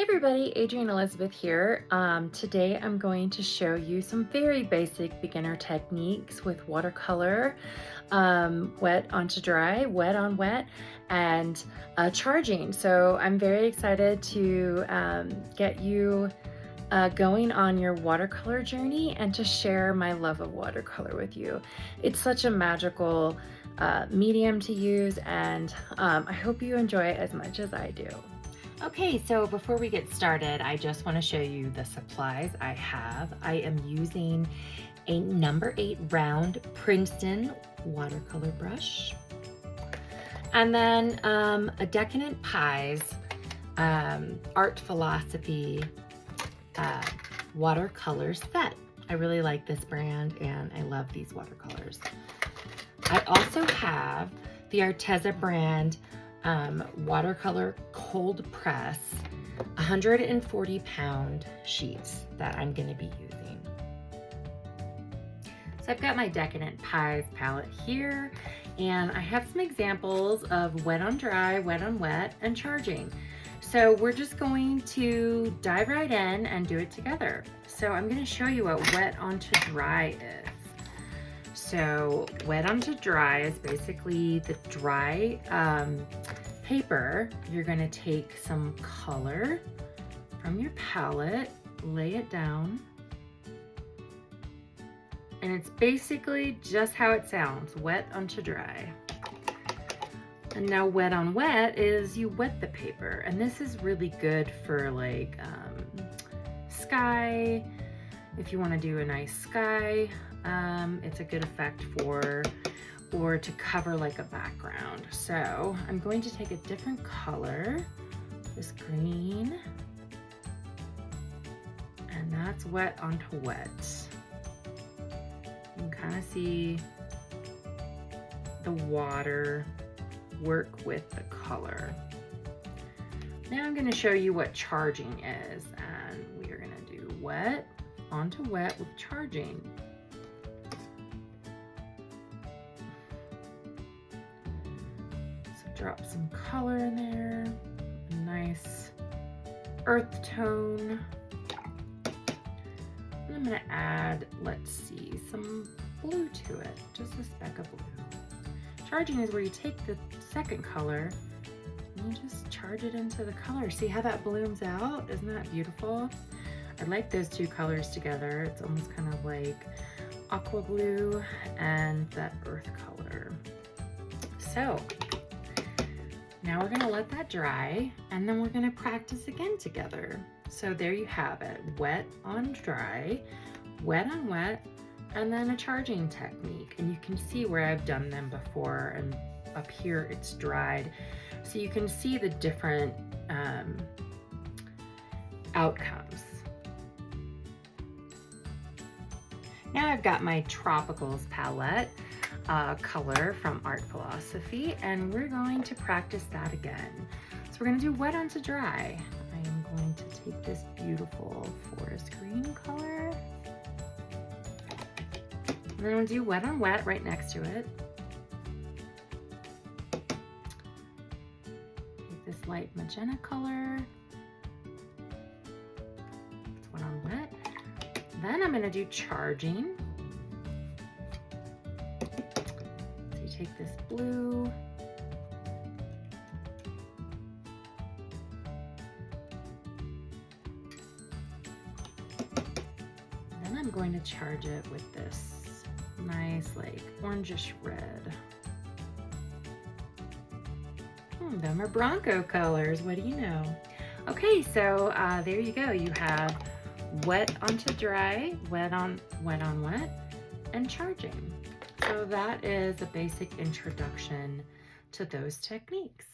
Everybody, Adrienne Elizabeth here. Today I'm going to show you some very basic beginner techniques with watercolor, wet onto dry, wet on wet, and charging. So I'm very excited to get you going on your watercolor journey and to share my love of watercolor with you. It's such a magical medium to use, and I hope you enjoy it as much as I do. Okay, so before we get started, I just want to show you the supplies I have. I am using a number 8 round Princeton watercolor brush, and then a Decadent Pies Art Philosophy watercolor set. I really like this brand and I love these watercolors. I also have the Arteza brand watercolor cold press 140 pound sheets that I'm going to be using. So I've got my Decadent Pies palette here, and I have some examples of wet on dry, wet on wet, and charging. So we're just going to dive right in and do it together. So I'm going to show you what wet onto dry is. So wet onto dry is basically the dry paper. You're going to take some color from your palette, lay it down, and it's basically just how it sounds, wet onto dry. And now wet on wet is you wet the paper, and this is really good for like sky. If you want to do a nice sky, it's a good effect for, or to cover like a background. So I'm going to take a different color, this green, and that's wet onto wet. You can kind of see the water work with the color. Now I'm going to show you what charging is, and we are going to do wet onto wet with charging. So drop some color in there, a nice earth tone. And I'm going to add, let's see, some blue to it, just a speck of blue. Charging is where you take the second color and you just charge it into the color. See how that blooms out? Isn't that beautiful? I like those two colors together. It's almost kind of like aqua blue and that earth color. So now we're gonna let that dry, and then we're gonna practice again together. So there you have it, wet on dry, wet on wet, and then a charging technique. And you can see where I've done them before, and up here it's dried. So you can see the different outcomes. Now I've got my Tropicals palette color from Art Philosophy, and we're going to practice that again. So we're going to do wet onto dry. I am going to take this beautiful forest green color, and then we'll do wet on wet right next to it. Take this light magenta color. It's wet on wet. Then I'm going to do charging. So you take this blue, then I'm going to charge it with this nice like orangish red. Them are Bronco colors, what do you know? Okay, so there you go. You have wet onto dry, wet on wet, and charging. So that is a basic introduction to those techniques.